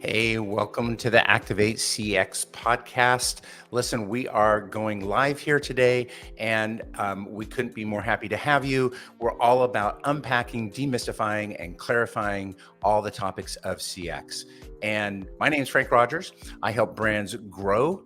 Hey, welcome to the ActivateCX Podcast. Listen, we are going live here today, and we couldn't be more happy to have you. We're all about unpacking, demystifying, and clarifying all the topics of CX. And my name is Frank Rogers. I help brands grow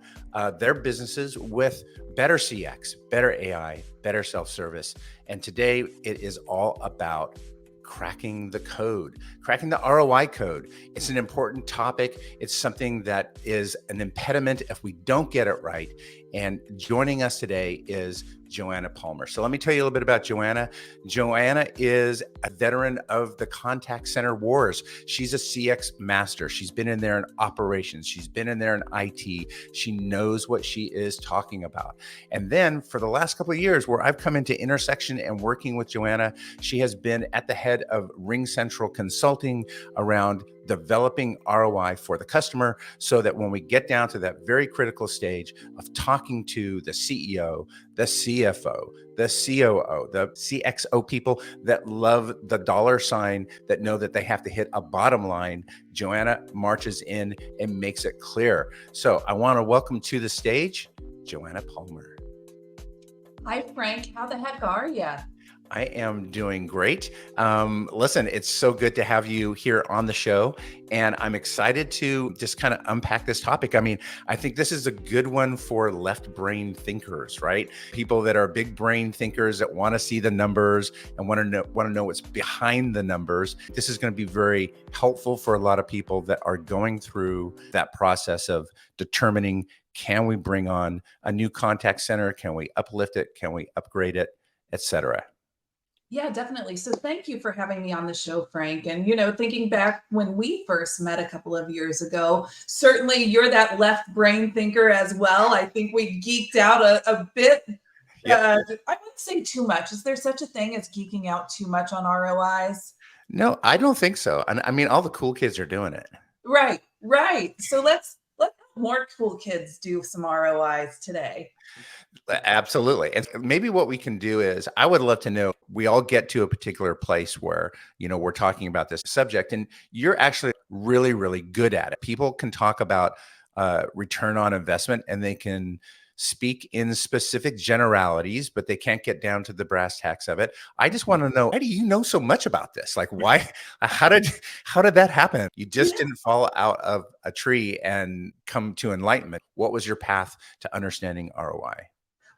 their businesses with better CX, better AI, better self-service. And today it is all about cracking the code, cracking the ROI code. It's an important topic. It's something that is an impediment if we don't get it right. And joining us today is Joanna Palmer. So let me tell you a little bit about Joanna. Joanna is a veteran of the contact center wars. She's a CX master. She's been in there in operations. She's been in there in IT. She knows what she is talking about. And then for the last couple of years, where I've come into intersection and working with Joanna, she has been at the head of Ring Central Consulting around developing ROI for the customer so that when we get down to that very critical stage of talking to the CEO, the CFO, the COO, the CXO people that love the dollar sign, that know that they have to hit a bottom line, Joanna marches in and makes it clear. So I want to welcome to the stage, Joanna Palmer. Hi, Frank. How the heck are you? I am doing great. Listen, it's so good to have you here on the show, and I'm excited to just kind of unpack this topic. I mean, I think this is a good one for left brain thinkers, right? People that are big brain thinkers that want to see the numbers and want to know what's behind the numbers. This is going to be very helpful for a lot of people that are going through that process of determining, can we bring on a new contact center? Can we uplift it? Can we upgrade it, etc.? Yeah, definitely. So thank you for having me on the show, Frank. And, thinking back when we first met a couple of years ago, certainly you're that left brain thinker as well. I think we geeked out a bit. Yep. I wouldn't say too much. Is there such a thing as geeking out too much on ROIs? No, I don't think so. And I mean, all the cool kids are doing it. Right. So let's have more cool kids do some ROIs today. Absolutely. And maybe what we can do is, I would love to know, we all get to a particular place where, we're talking about this subject and you're actually really, really good at it. People can talk about return on investment and they can speak in specific generalities, but they can't get down to the brass tacks of it. I just want to know, why do you know so much about this? Like, why, how did that happen? You just didn't fall out of a tree and come to enlightenment. What was your path to understanding ROI?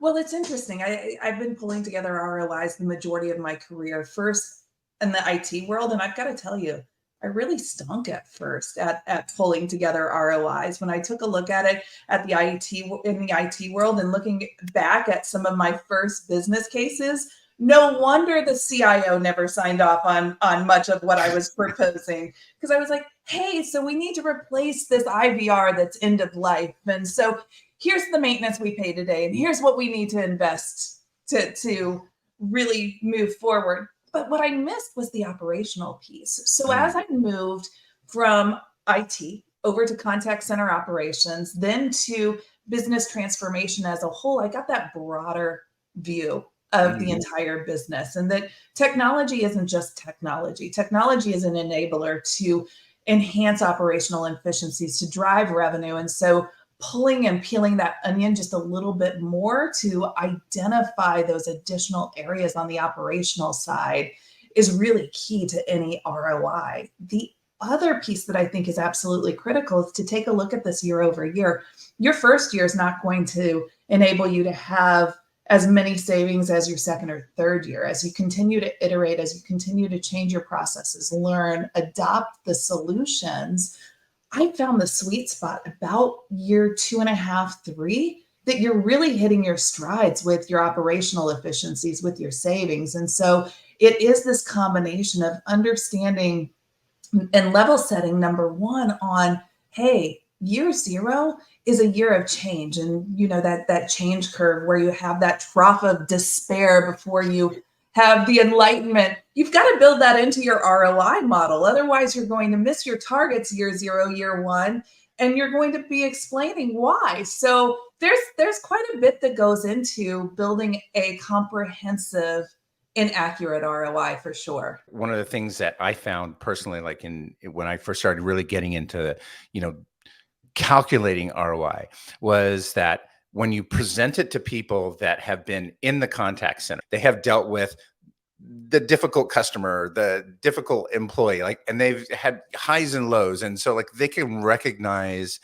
Well, it's interesting. I've been pulling together ROIs the majority of my career, first in the IT world. And I've got to tell you, I really stunk at first at pulling together ROIs. When I took a look at it in the IT world and looking back at some of my first business cases, no wonder the CIO never signed off on much of what I was proposing, because I was like, hey, so we need to replace this IVR that's end of life. And so here's the maintenance we pay today, and here's what we need to invest to really move forward. But what I missed was the operational piece. So as I moved from IT over to contact center operations, then to business transformation as a whole, I got that broader view of the entire business, and that technology isn't just technology. Technology is an enabler to enhance operational efficiencies, to drive revenue. And so pulling and peeling that onion just a little bit more to identify those additional areas on the operational side is really key to any ROI. The other piece that I think is absolutely critical is to take a look at this year over year. Your first year is not going to enable you to have as many savings as your second or third year. As you continue to iterate, as you continue to change your processes, learn, adopt the solutions, I found the sweet spot about year 2.5, 3, that you're really hitting your strides with your operational efficiencies, with your savings. And so it is this combination of understanding and level setting, number one, on, hey, year 0 is a year of change. And that change curve where you have that trough of despair before you have the enlightenment. You've got to build that into your ROI model. Otherwise, you're going to miss your targets year 0, year 1, and you're going to be explaining why. So there's quite a bit that goes into building a comprehensive inaccurate ROI for sure. One of the things that I found personally, like when I first started really getting into, calculating ROI, was that when you present it to people that have been in the contact center, they have dealt with the difficult customer, the difficult employee, and they've had highs and lows. And so they can recognize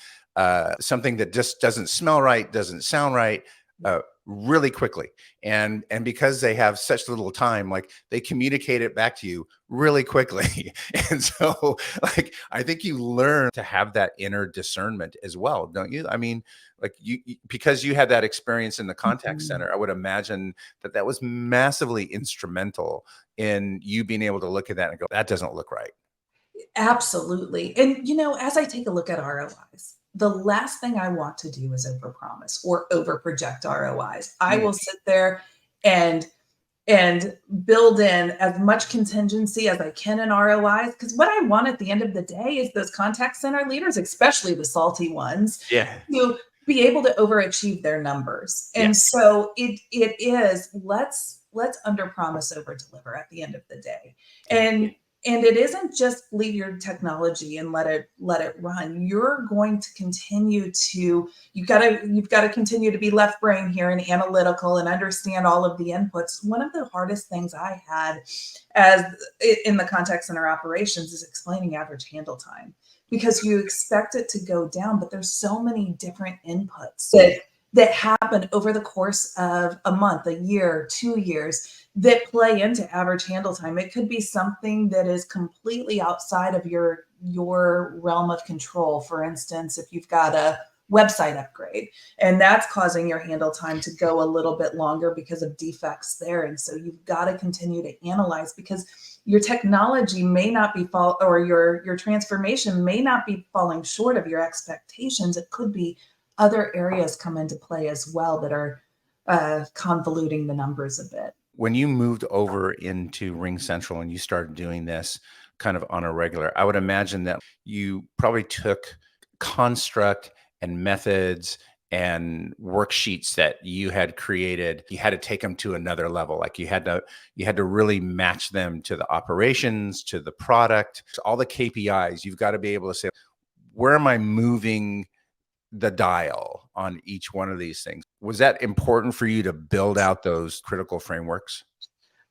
something that just doesn't smell right, doesn't sound right, really quickly. And because they have such little time, they communicate it back to you really quickly. And so I think you learn to have that inner discernment as well, don't you? I mean, because you had that experience in the contact center, I would imagine that was massively instrumental in you being able to look at that and go, that doesn't look right. Absolutely. And, as I take a look at ROIs, the last thing I want to do is overpromise or overproject ROIs. I will sit there and build in as much contingency as I can in ROIs, because what I want at the end of the day is those contact center leaders, especially the salty ones, to be able to overachieve their numbers. And so it is, let's under promise, over deliver at the end of the day. And it isn't just leave your technology and let it run. You're going to continue to, you've got to continue to be left brain here and analytical and understand all of the inputs. One of the hardest things I had in the contact center operations is explaining average handle time, because you expect it to go down, but there's so many different inputs that happen over the course of a month, a year, 2 years, that play into average handle time. It could be something that is completely outside of your realm of control. For instance, if you've got a website upgrade and that's causing your handle time to go a little bit longer because of defects there. And so you've got to continue to analyze, because your technology may not be or your transformation may not be falling short of your expectations. It could be other areas come into play as well that are convoluting the numbers a bit. When you moved over into Ring Central and you started doing this kind of on a regular, I would imagine that you probably took construct and methods and worksheets that you had created. You had to take them to another level. You had to really match them to the operations, to the product, to all the KPIs. You've got to be able to say, where am I moving the dial on each one of these things? Was that important for you to build out those critical frameworks?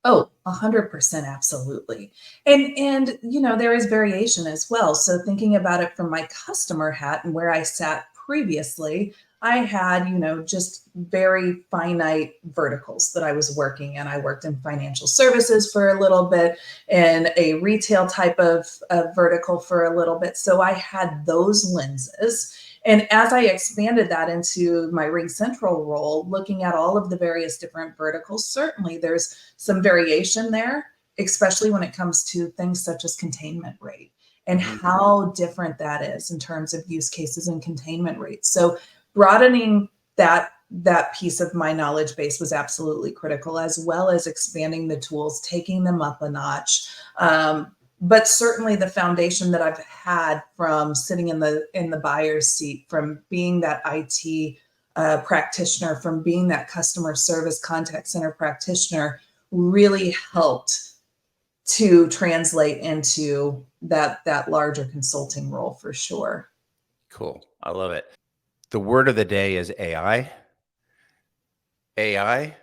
Oh, 100%, absolutely. And there is variation as well. So thinking about it from my customer hat and where I sat previously, I had, just very finite verticals that I was working in. I worked in financial services for a little bit and a retail type of vertical for a little bit. So I had those lenses. And as I expanded that into my Ring Central role, looking at all of the various different verticals, certainly there's some variation there, especially when it comes to things such as containment rate and how different that is in terms of use cases and containment rates. So broadening that piece of my knowledge base was absolutely critical, as well as expanding the tools, taking them up a notch. But certainly the foundation that I've had from sitting in the buyer's seat, from being that IT practitioner, from being that customer service contact center practitioner, really helped to translate into that larger consulting role for sure. Cool. I love it. The word of the day is AI. AI,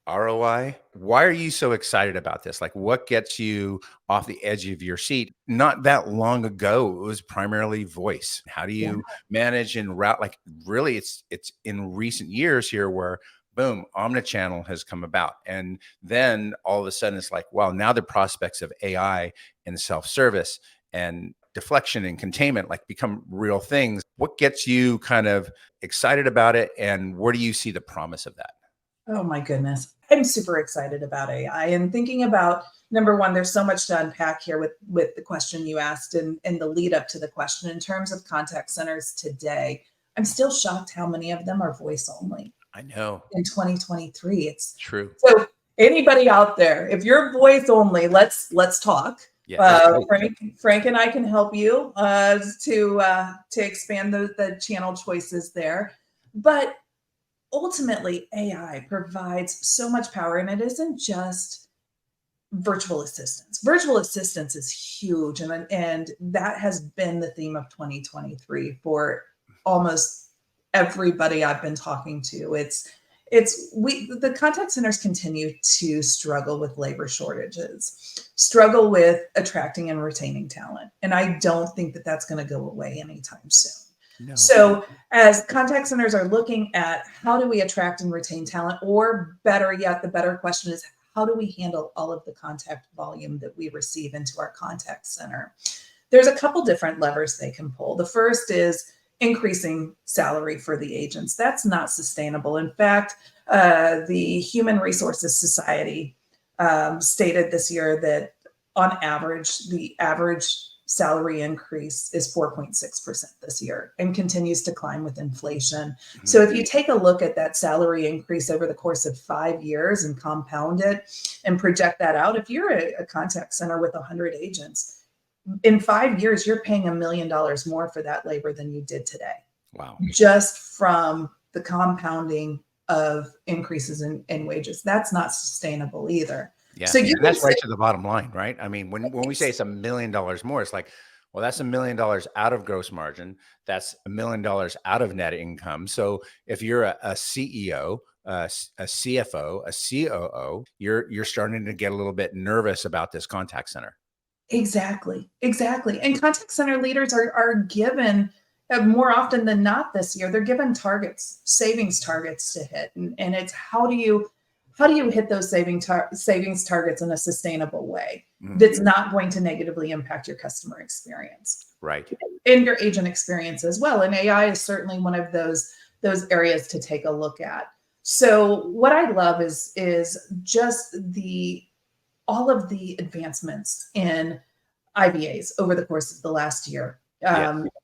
ROI. Why are you so excited about this? What gets you off the edge of your seat? Not that long ago, it was primarily voice. How do you manage and route? Really, it's in recent years here where, boom, omnichannel has come about. And then all of a sudden it's wow, now the prospects of AI and self-service and deflection and containment become real things. What gets you kind of excited about it? And where do you see the promise of that? Oh my goodness. I'm super excited about AI and thinking about, number one, there's so much to unpack here with the question you asked and the lead up to the question. In terms of contact centers today, I'm still shocked how many of them are voice only. I know. In 2023, it's true. So anybody out there, if you're voice only, let's talk. Yeah, Frank and I can help you to expand the channel choices there. But ultimately, AI provides so much power, and it isn't just virtual assistants. Virtual assistants is huge. And that has been the theme of 2023 for almost everybody I've been talking to. The contact centers continue to struggle with labor shortages, struggle with attracting and retaining talent. And I don't think that that's going to go away anytime soon. No. So as contact centers are looking at how do we attract and retain talent, or better yet, the better question is, how do we handle all of the contact volume that we receive into our contact center? There's a couple different levers they can pull. The first is increasing salary for the agents. That's not sustainable. In fact, the Human Resources Society stated this year that on average, the average salary increase is 4.6% this year and continues to climb with inflation. Mm-hmm. So if you take a look at that salary increase over the course of 5 years and compound it and project that out, if you're a contact center with 100 agents, in 5 years, you're paying $1 million more for that labor than you did today. Wow. Just from the compounding of increases in wages. That's not sustainable either. Yeah, so that's right to the bottom line, right? I mean, when we say it's $1 million more, it's like, well, that's $1 million out of gross margin. That's $1 million out of net income. So if you're a CEO, a CFO, a COO, you're starting to get a little bit nervous about this contact center. Exactly. And contact center leaders are given more often than not this year, they're given targets, savings targets to hit. And it's how do you hit those savings targets in a sustaable way that's not going to negatively impact your customer experience, right? And your agent experience as well. And AI is certainly one of those areas to take a look at. So what I love is just all of the advancements in IVAs over the course of the last year.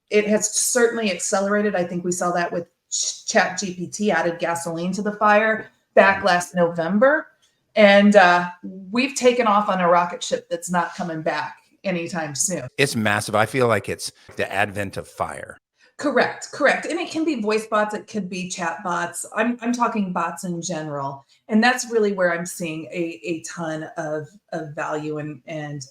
It has certainly accelerated. I think we saw that with ChatGPT added gasoline to the fire back last November. And we've taken off on a rocket ship that's not coming back anytime soon. It's massive. I feel like it's the advent of fire. Correct. And it can be voice bots. It could be chat bots. I'm talking bots in general. And that's really where I'm seeing a ton of value and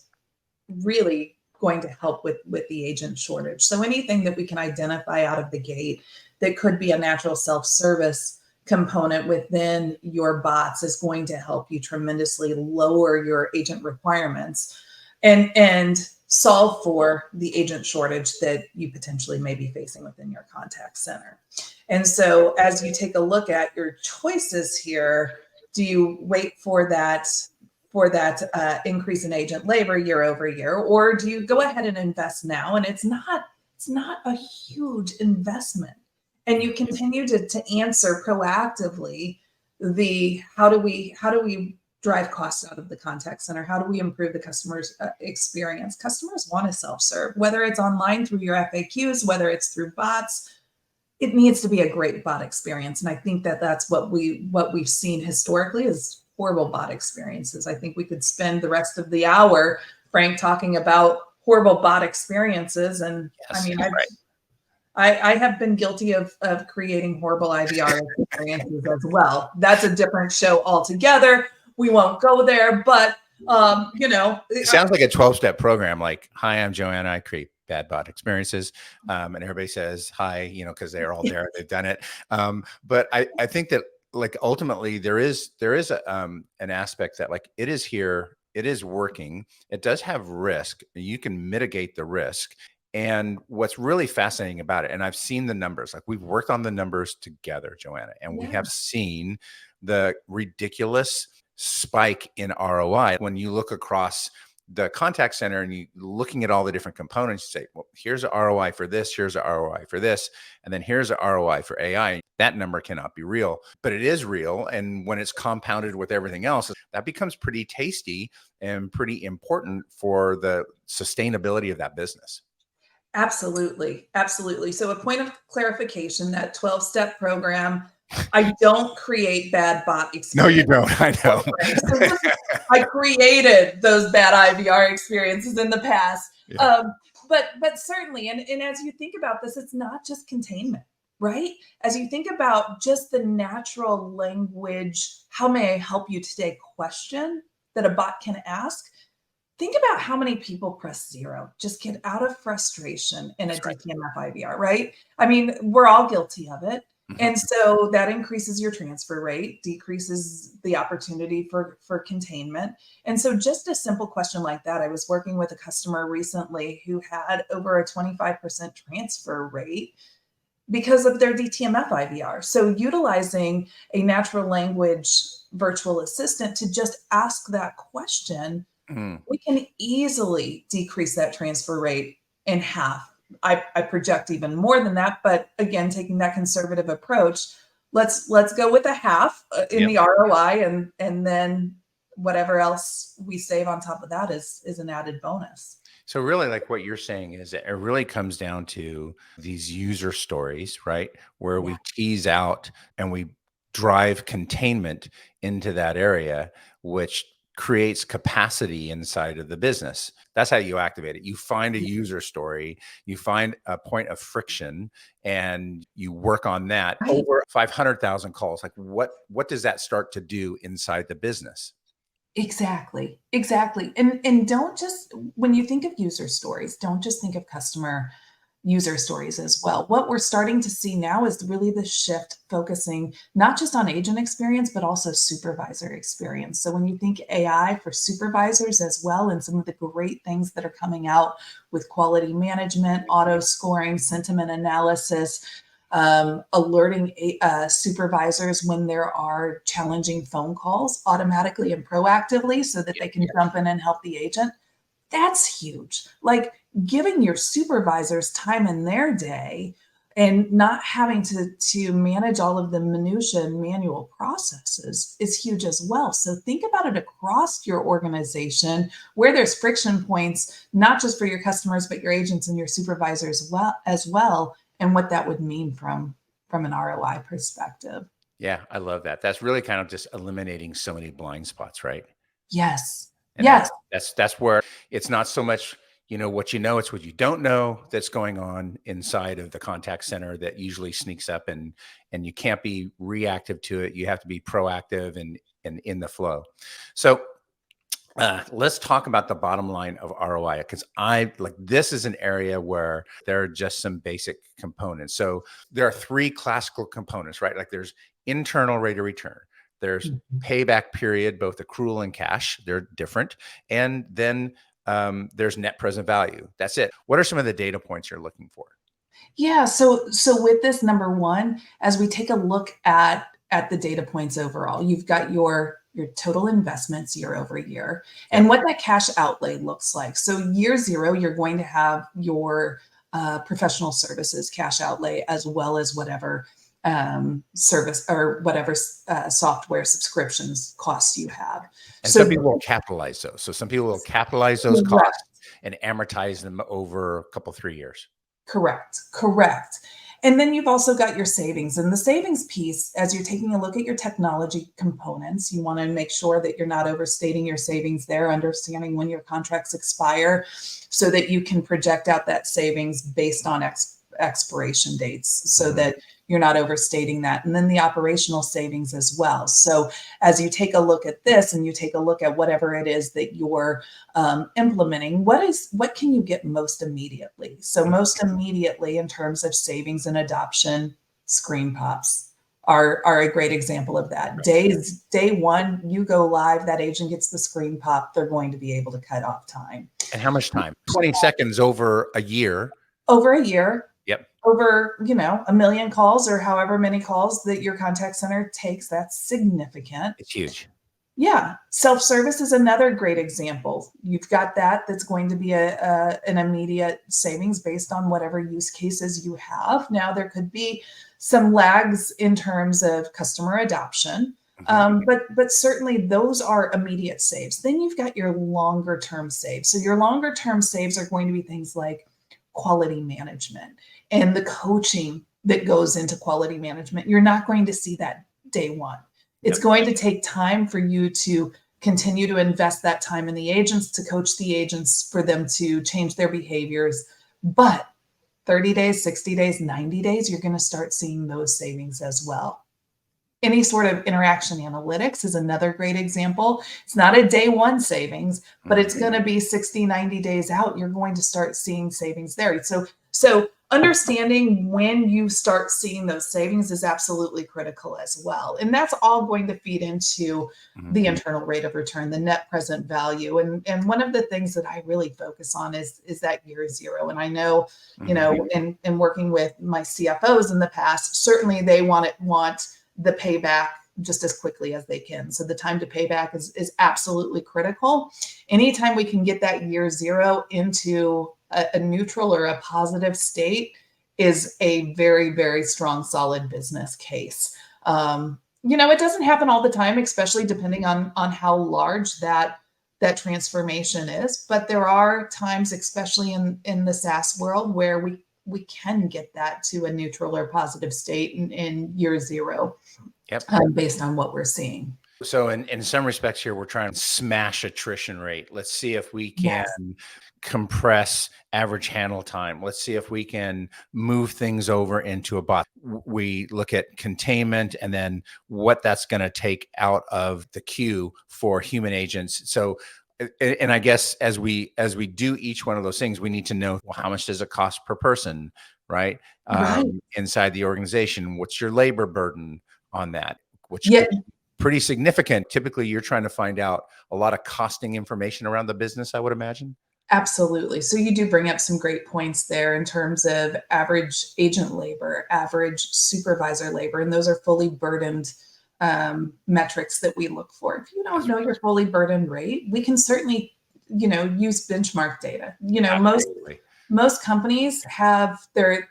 really going to help with the agent shortage. So anything that we can identify out of the gate that could be a natural self-service component within your bots is going to help you tremendously lower your agent requirements and solve for the agent shortage that you potentially may be facing within your contact center. And so as you take a look at your choices here, do you wait for that increase in agent labor year over year, or do you go ahead and invest now? And it's not a huge investment. And you continue to answer proactively the how do we drive costs out of the contact center? How do we improve the customer's experience? Customers want to self-serve, whether it's online through your FAQs, whether it's through bots. It needs to be a great bot experience. And I think that's what we've seen historically is horrible bot experiences. I think we could spend the rest of the hour, Frank, talking about horrible bot experiences. And yes, I mean, I have been guilty of creating horrible IVR experiences as well. That's a different show altogether. We won't go there, but it sounds like a 12-step program. Like, hi, I'm Joanna. I create bad bot experiences. And everybody says hi, because they're all there. They've done it. But I think that like ultimately there is an aspect that like it is here, it is working. It does have risk. You can mitigate the risk. And what's really fascinating about it, and I've seen the numbers, like we've worked on the numbers together, Joanna, and we have seen the ridiculous spike in ROI. When you look across the contact center and you looking at all the different components, you say, well, here's an ROI for this, here's an ROI for this, and then here's an ROI for AI. That number cannot be real, but it is real. And when it's compounded with everything else, that becomes pretty tasty and pretty important for the sustainability of that business. Absolutely. So a point of clarification, that 12-step program, I don't create bad bot experiences. No, you don't. I know. I created those bad IVR experiences in the past. Yeah. But certainly, and as you think about this, it's not just containment, right? As you think about just the natural language, how may I help you today question, that a bot can ask, think about how many people press 0, just get out of frustration in a That's right. DTMF IVR, right? I mean, we're all guilty of it. Mhm. And so that increases your transfer rate, decreases the opportunity for containment. And so just a simple question like that, I was working with a customer recently who had over a 25% transfer rate because of their DTMF IVR. So utilizing a natural language virtual assistant to just ask that question, Mm. we can easily decrease that transfer rate in half. I project even more than that, but again, taking that conservative approach, let's go with a half in Yep. the ROI, and then whatever else we save on top of that is an added bonus. So really, like what you're saying is that it really comes down to these user stories, right? Where Yeah. we tease out and we drive containment into that area, which creates capacity inside of the business. That's how you activate it. You find a user story, you find a point of friction, and you work on that. Right. Over 500,000 calls. Like what does that start to do inside the business? Exactly. Exactly. And don't just, when you think of user stories, don't just think of customer user stories as well. What we're starting to see now is really the shift focusing not just on agent experience, but also supervisor experience. So when you think AI for supervisors as well, and some of the great things that are coming out with quality management, auto scoring, sentiment analysis, alerting supervisors when there are challenging phone calls automatically and proactively so that they can jump in and help the agent. That's huge. Like giving your supervisors time in their day and not having to manage all of the minutia and manual processes is huge as well. So think about it across your organization where there's friction points, not just for your customers, but your agents and your supervisors as well, and what that would mean from an ROI perspective. Yeah, I love that. That's really kind of just eliminating so many blind spots, right? Yes. And Yes. that's where it's not so much, what you know, it's what you don't know that's going on inside of the contact center that usually sneaks up, and you can't be reactive to it. You have to be proactive and in the flow. So let's talk about the bottom line of ROI, because I like this is an area where there are just some basic components. So there are three classical components, right? Like there's internal rate of return, there's Mhm. payback period, both accrual and cash, they're different, and then there's net present value. That's it. What are some of the data points you're looking for? Yeah, so with this number one, as we take a look at the data points overall, you've got your total investments year over year and Yep. what that cash outlay looks like. So year zero, you're going to have your professional services cash outlay as well as whatever service or whatever software subscriptions costs you have. And So some people will capitalize those. So some people will capitalize those correct. costs and amortize them over a couple, 3 years. Correct, correct. And then you've also got your savings. And the savings piece, as you're taking a look at your technology components, you want to make sure that you're not overstating your savings there, understanding when your contracts expire so that you can project out that savings based on expiration dates so Mhm. that you're not overstating that. And then the operational savings as well. So as you take a look at this and you take a look at whatever it is that you're implementing, what can you get most immediately? So most immediately in terms of savings and adoption, screen pops are a great example of that. Day one, you go live, that agent gets the screen pop, they're going to be able to cut off time. And how much time? 20 seconds over a year. Over a year, Yep. over, 1 million calls or however many calls that your contact center takes, that's significant. It's huge. Yeah, self-service is another great example. You've got that's going to be an immediate savings based on whatever use cases you have. Now, there could be some lags in terms of customer adoption, Mhm. but certainly those are immediate saves. Then you've got your longer term saves. So your longer term saves are going to be things like quality management and the coaching that goes into quality management. You're not going to see that day one. It's Yep. going to take time for you to continue to invest that time in the agents, to coach the agents for them to change their behaviors. But 30 days, 60 days, 90 days, you're going to start seeing those savings as well. Any sort of interaction analytics is another great example. It's not a day one savings, but it's going to be 60, 90 days out. You're going to start seeing savings there. So understanding when you start seeing those savings is absolutely critical as well. And that's all going to feed into the internal rate of return, the net present value. And one of the things that I really focus on is that year zero. And I know, in working with my CFOs in the past, certainly they want the payback just as quickly as they can. So the time to payback is absolutely critical. Anytime we can get that year zero into a neutral or a positive state is a very, very strong, solid business case. It doesn't happen all the time, especially depending on how large that transformation is. But there are times, especially in the SaaS world, where we can get that to a neutral or positive state in year zero. Yep. Based on what we're seeing. So in some respects here, we're trying to smash attrition rate. Let's see if we can compress average handle time. Let's see if we can move things over into a bot. We look at containment and then what that's going to take out of the queue for human agents. So, and I guess as we do each one of those things, we need to know, well, how much does it cost per person, right? Inside the organization, what's your labor burden on that, which is pretty significant. Typically, you're trying to find out a lot of costing information around the business, I would imagine. Absolutely. So you do bring up some great points there in terms of average agent labor, average supervisor labor, and those are fully burdened metrics that we look for. If you don't know your fully burdened rate, we can certainly, use benchmark data. Most companies have their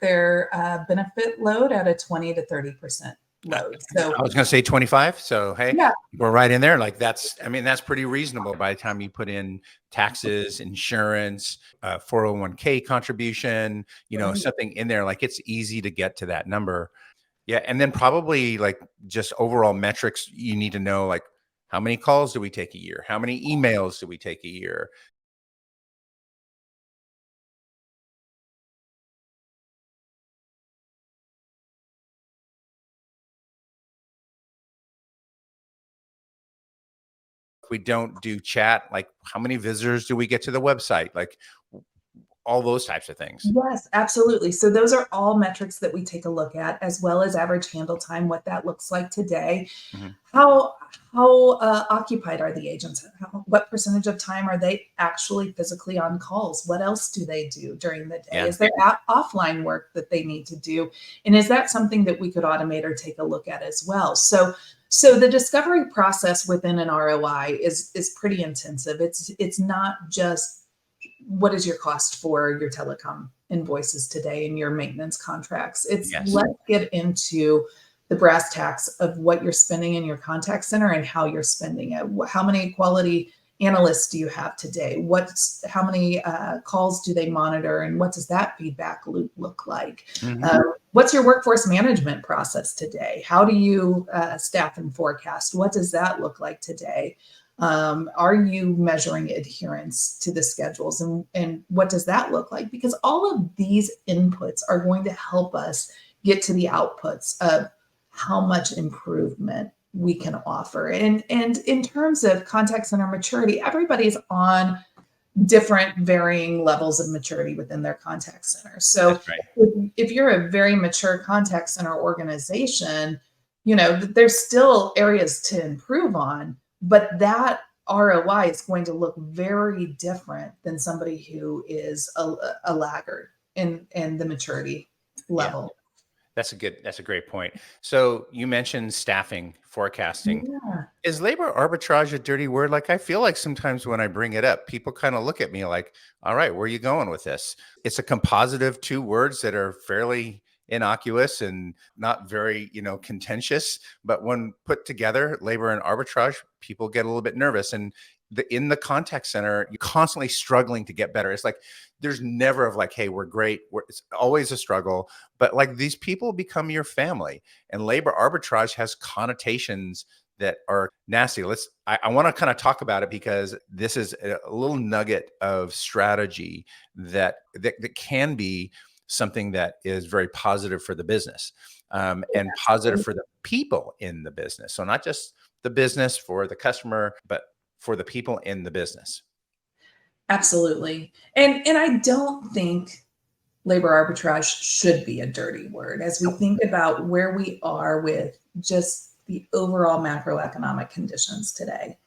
benefit load at a 20 to 30% load. So I was going to say 25. So, hey, we're right in there. Like that's pretty reasonable by the time you put in taxes, insurance, 401k contribution, something in there, like it's easy to get to that number. Yeah. And then probably like just overall metrics, you need to know, like how many calls do we take a year? How many emails do we take a year? If we don't do chat, like how many visitors do we get to the website? Like all those types of things. Yes, absolutely. So those are all metrics that we take a look at, as well as average handle time, what that looks like today. How occupied are the agents? What percentage of time are they actually physically on calls? What else do they do during the day? Is there offline work that they need to do? And is that something that we could automate or take a look at as well? So the discovery process within an ROI is pretty intensive. It's not just what is your cost for your telecom invoices today and your maintenance contracts. It's let's get into the brass tacks of what you're spending in your contact center and how you're spending it. How many quality analysts do you have today? How many calls do they monitor, and what does that feedback loop look like? What's your workforce management process today? How do you staff and forecast? What does that look like today? Are you measuring adherence to the schedules, and what does that look like? Because all of these inputs are going to help us get to the outputs of how much improvement we can offer. And in terms of contact center maturity, everybody's on different varying levels of maturity within their contact center. So if you're a very mature contact center organization, there's still areas to improve on, but that ROI is going to look very different than somebody who is a laggard in the maturity level. That's a great point. So you mentioned staffing, forecasting. Is labor arbitrage a dirty word? Like, I feel like sometimes when I bring it up, people kind of look at me like, all right, where are you going with this? It's a composite of two words that are fairly innocuous and not very, contentious. But when put together, labor and arbitrage, people get a little bit nervous. And in the contact center, you're constantly struggling to get better. It's like, there's never of like, hey, we're great. It's always a struggle, but like these people become your family, and labor arbitrage has connotations that are nasty. I want to kind of talk about it because this is a little nugget of strategy that can be something that is very positive for the business. and positive for the people in the business. So not just the business for the customer, but for the people in the business. Absolutely. And I don't think labor arbitrage should be a dirty word as we think about where we are with just the overall macroeconomic conditions today.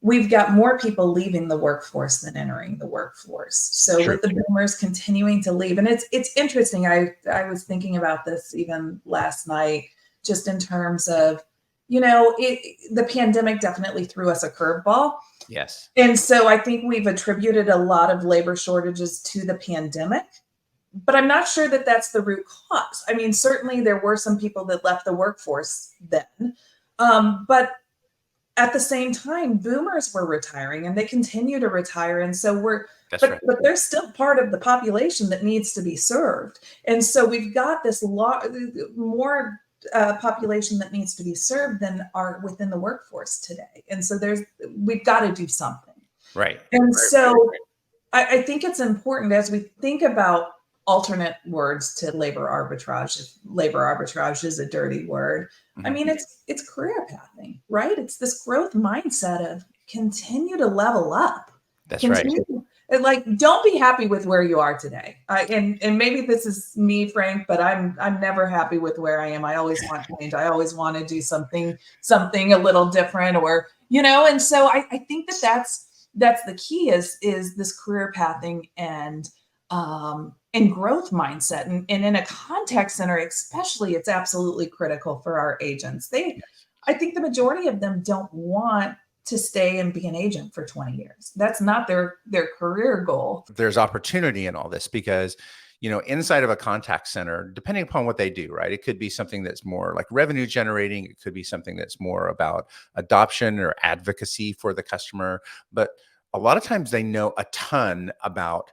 We've got more people leaving the workforce than entering the workforce. So True. with the boomers continuing to leave, and it's interesting. I was thinking about this even last night, just in terms of, the pandemic definitely threw us a curveball. Yes. And so I think we've attributed a lot of labor shortages to the pandemic, but I'm not sure that that's the root cause. I mean, certainly there were some people that left the workforce then, but at the same time, boomers were retiring and they continue to retire. And so but there's still part of the population that needs to be served. And so we've got this more population that needs to be served than are within the workforce today. And so we've got to do something. Right. And so I think it's important as we think about alternate words to labor arbitrage. If labor arbitrage is a dirty word, I mean, it's career pathing, right? It's this growth mindset of continue to level up. That's right. Like, don't be happy with where you are today. And maybe this is me, Frank, but I'm never happy with where I am. I always want change. I always want to do something a little different, or And so I think that's the key is this career pathing and growth mindset. And in a contact center, especially, it's absolutely critical for our agents. I think the majority of them don't want to stay and be an agent for 20 years. That's not their career goal. There's opportunity in all this because, inside of a contact center, depending upon what they do, right? It could be something that's more like revenue generating. It could be something that's more about adoption or advocacy for the customer. But a lot of times they know a ton about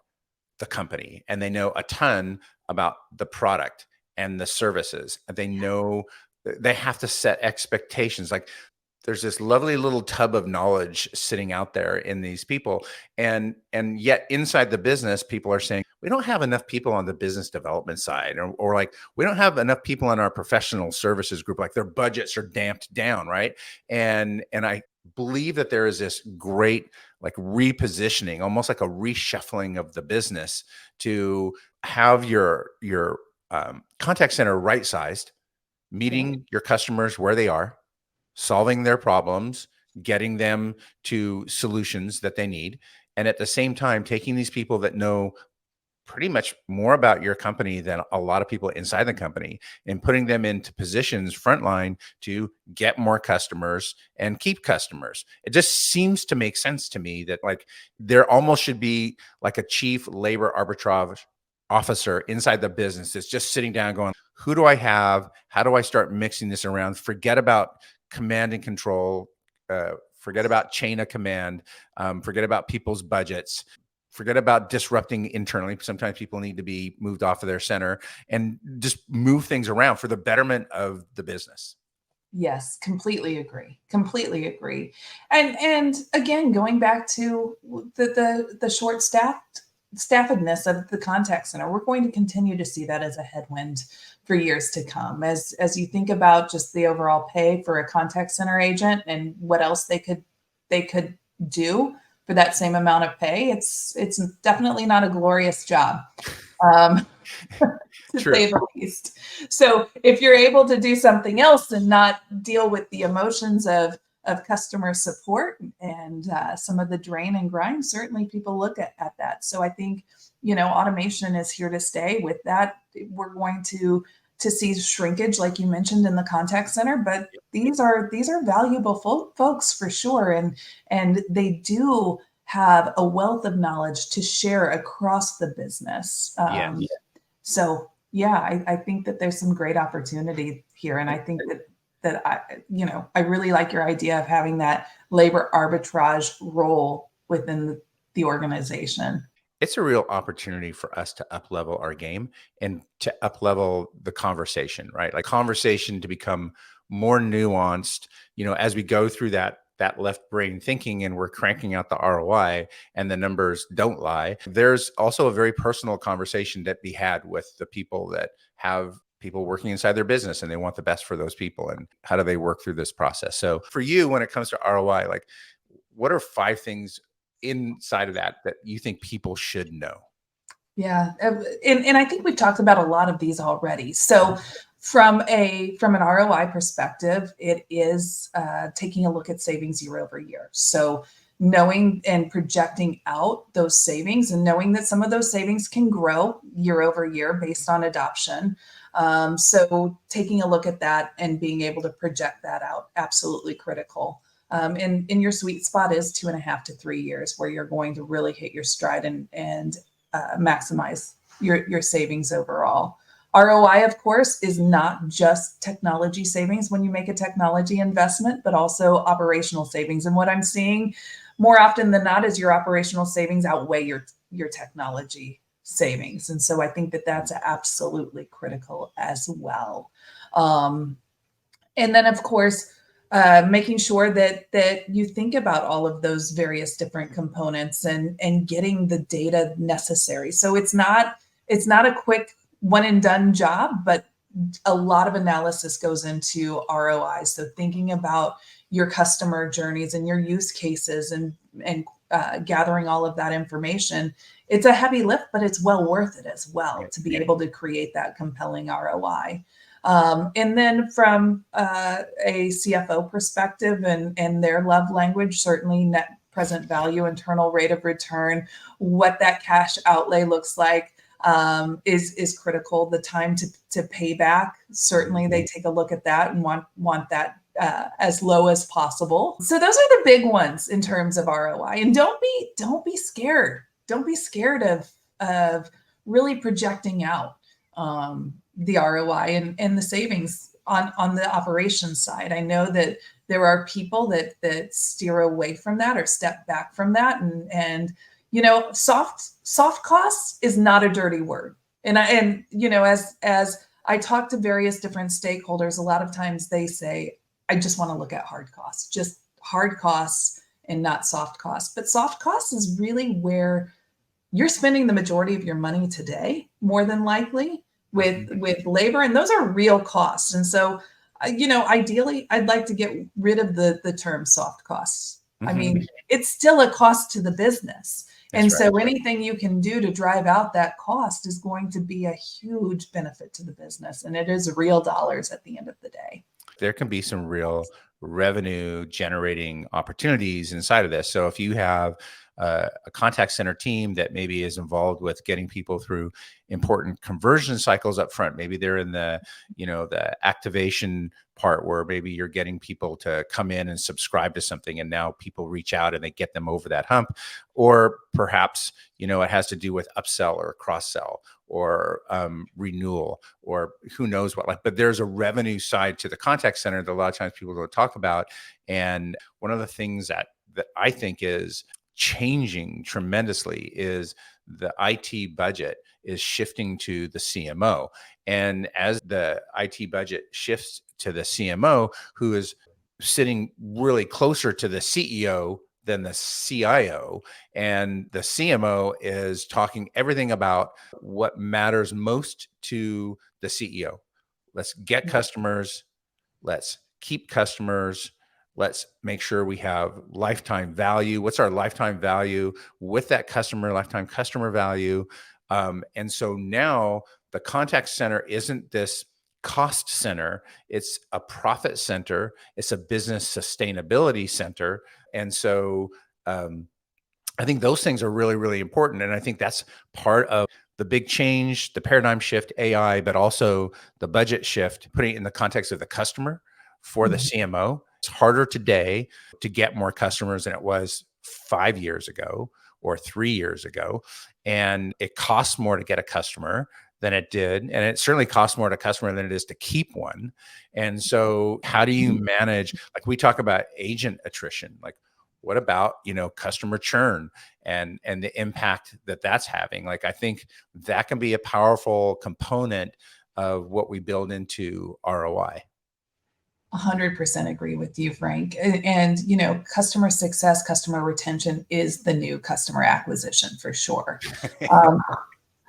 the company and they know a ton about the product and the services. And they know they have to set expectations. Like, there's this lovely little tub of knowledge sitting out there in these people. And yet inside the business, people are saying, we don't have enough people on the business development side, or like, we don't have enough people in our professional services group. Like, their budgets are damped down. Right. And I believe that there is this great, like, repositioning, almost like a reshuffling of the business to have your contact center right-sized, meeting your customers where they are, solving their problems, getting them to solutions that they need. And at the same time, taking these people that know pretty much more about your company than a lot of people inside the company and putting them into positions frontline to get more customers and keep customers. It just seems to make sense to me that, like, there almost should be like a chief labor arbitrage officer inside the business that's just sitting down going, who do I have? How do I start mixing this around? Forget about command and control. Forget about chain of command. Forget about people's budgets. Forget about disrupting internally. Sometimes people need to be moved off of their center and just move things around for the betterment of the business. Yes, completely agree. Completely agree. And again, going back to the short staffedness of the contact center, we're going to continue to see that as a headwind for years to come. As you think about just the overall pay for a contact center agent and what else they could do for that same amount of pay, it's definitely not a glorious job, to say the least. So if you're able to do something else and not deal with the emotions of customer support and some of the drain and grind, certainly people look at that. So I think, automation is here to stay with that. We're going to see shrinkage, like you mentioned, in the contact center, but these are valuable folks for sure. And they do have a wealth of knowledge to share across the business. So I think that there's some great opportunity here. And I think that I really like your idea of having that labor arbitrage role within the organization. It's a real opportunity for us to up-level our game and to up-level the conversation, right? Like, conversation to become more nuanced, as we go through that left brain thinking and we're cranking out the ROI and the numbers don't lie. There's also a very personal conversation that be had with the people that have people working inside their business, and they want the best for those people. And how do they work through this process? So for you, when it comes to ROI, like, what are 5 things inside of that you think people should know? Yeah. And I think we've talked about a lot of these already. So from an ROI perspective, it is taking a look at savings year over year. So knowing and projecting out those savings and knowing that some of those savings can grow year over year based on adoption. So taking a look at that and being able to project that out, absolutely critical. And your sweet spot is 2.5 to 3 years where you're going to really hit your stride and maximize your savings overall. ROI, of course, is not just technology savings when you make a technology investment, but also operational savings. And what I'm seeing more often than not is your operational savings outweigh your technology savings. And so I think that that's absolutely critical as well. And then, of course, making sure that you think about all of those various different components and getting the data necessary. So it's not a quick one and done job, but a lot of analysis goes into ROI. So thinking about your customer journeys and your use cases and gathering all of that information. It's a heavy lift, but it's well worth it as well to be able to create that compelling ROI. And then from a CFO perspective and their love language, certainly net present value, internal rate of return, what that cash outlay looks like is critical. The time to pay back, certainly they take a look at that and want that as low as possible. So those are the big ones in terms of ROI. And don't be scared. Don't be scared of really projecting out the ROI and the savings on the operations side. I know that there are people that steer away from that or step back from that, and soft costs is not a dirty word. And as I talk to various different stakeholders, a lot of times they say, I just want to look at hard costs, just hard costs and not soft costs. But soft costs is really where you're spending the majority of your money today, more than likely, with labor, and those are real costs. And so, ideally, I'd like to get rid of the term soft costs. I mean, it's still a cost to the business. And so anything you can do to drive out that cost is going to be a huge benefit to the business. And it is real dollars at the end of the day. There can be some real revenue generating opportunities inside of this. So if you have a contact center team that maybe is involved with getting people through important conversion cycles up front, maybe they're in the activation part where maybe you're getting people to come in and subscribe to something, and now people reach out and they get them over that hump. Or perhaps, it has to do with upsell or cross-sell or renewal or who knows what. But there's a revenue side to the contact center that a lot of times people don't talk about. And one of the things that I think is changing tremendously is the IT budget is shifting to the CMO. And as the IT budget shifts to the CMO, who is sitting really closer to the CEO than the CIO, and the CMO is talking everything about what matters most to the CEO. Let's get customers, let's keep customers, let's make sure we have lifetime value. What's our lifetime value with that customer, lifetime customer value? And so now the contact center isn't this cost center, it's a profit center, it's a business sustainability center. And so I think those things are really, really important. And I think that's part of the big change, the paradigm shift, AI, but also the budget shift, putting it in the context of the customer for the CMO. It's harder today to get more customers than it was 5 years ago or 3 years ago. And it costs more to get a customer than it did. And it certainly costs more to a customer than it is to keep one. And so how do you manage, like we talk about agent attrition, like what about, customer churn and the impact that that's having? Like, I think that can be a powerful component of what we build into ROI. 100% agree with you, Frank. And, customer success, customer retention is the new customer acquisition for sure.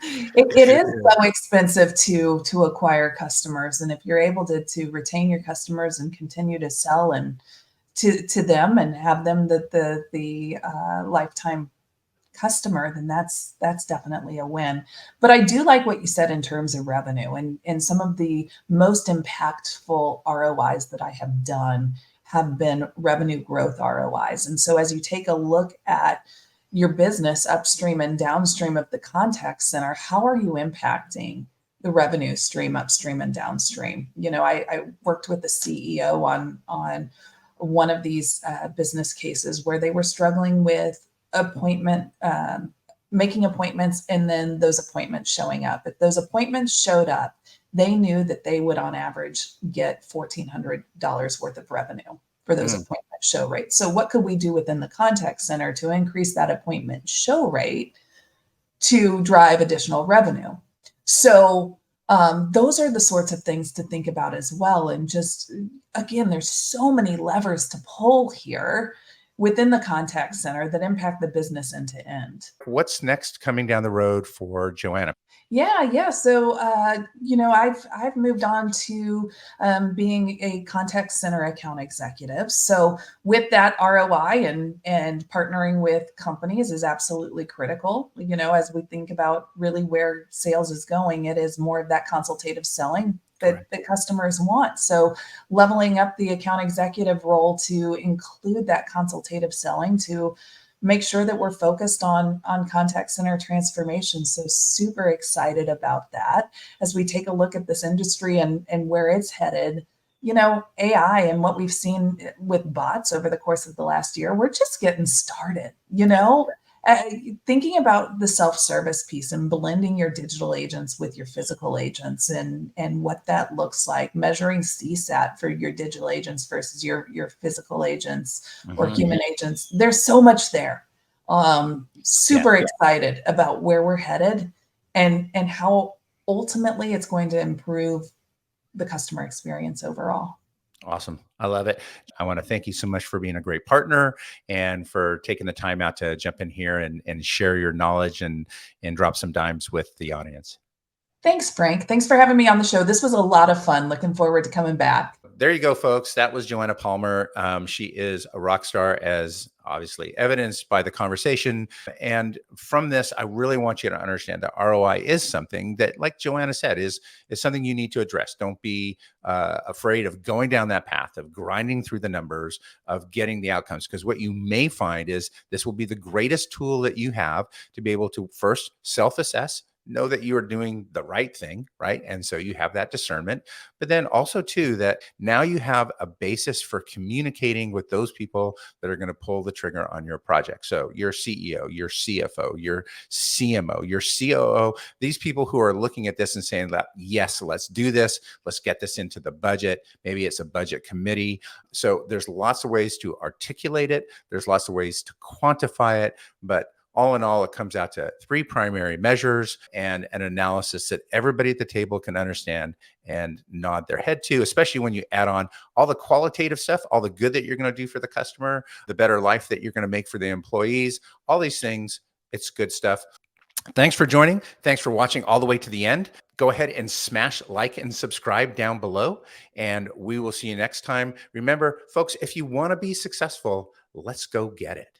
It is Sure. so expensive to acquire customers, and if you're able to retain your customers and continue to sell and to them and have them the lifetime customer, then that's definitely a win. But I do like what you said in terms of revenue, and some of the most impactful ROIs that I have done have been revenue growth ROIs. And so as you take a look at your business upstream and downstream of the contact center, how are you impacting the revenue stream upstream and downstream? I worked with the CEO on one of these business cases where they were struggling with making appointments, and then those appointments showing up. If those appointments showed up, they knew that they would on average get $1,400 worth of revenue for those Mm, appointment show rates. So what could we do within the contact center to increase that appointment show rate to drive additional revenue? So those are the sorts of things to think about as well. And just, again, there's so many levers to pull here within the contact center that impact the business end to end. What's next coming down the road for Joanna? Yeah. So, I've moved on to being a contact center account executive. So, with that, ROI and partnering with companies is absolutely critical. As we think about really where sales is going, it is more of that consultative selling that Correct. the customers want. So, leveling up the account executive role to include that consultative selling to make sure that we're focused on contact center transformation. So super excited about that as we take a look at this industry and where it's headed. AI and what we've seen with bots over the course of the last year, we're just getting started. Uh, Thinking about the self-service piece and blending your digital agents with your physical agents and what that looks like, measuring CSAT for your digital agents versus your physical agents or Hmm. human agents. There's so much there. Yeah. Super excited about where we're headed and how ultimately it's going to improve the customer experience overall. Awesome. I love it. I want to thank you so much for being a great partner and for taking the time out to jump in here and share your knowledge and drop some dimes with the audience. Thanks, Frank. Thanks for having me on the show. This was a lot of fun. Looking forward to coming back. There you go, folks. That was Joanna Palmer. She is a rock star, as obviously evidenced by the conversation. And from this, I really want you to understand that ROI is something that, like Joanna said, is something you need to address. Don't be afraid of going down that path of grinding through the numbers, of getting the outcomes. Because what you may find is this will be the greatest tool that you have to be able to first self-assess, know that you are doing the right thing, right? And so you have that discernment, but then also too, that now you have a basis for communicating with those people that are going to pull the trigger on your project. So your CEO, your CFO, your CMO, your COO, these people who are looking at this and saying that, yes, let's do this. Let's get this into the budget. Maybe it's a budget committee. So there's lots of ways to articulate it. There's lots of ways to quantify it, but all in all, it comes out to three primary measures and an analysis that everybody at the table can understand and nod their head to, especially when you add on all the qualitative stuff, all the good that you're going to do for the customer, the better life that you're going to make for the employees, all these things. It's good stuff. Thanks for joining. Thanks for watching all the way to the end. Go ahead and smash like and subscribe down below, and we will see you next time. Remember, folks, if you want to be successful, let's go get it.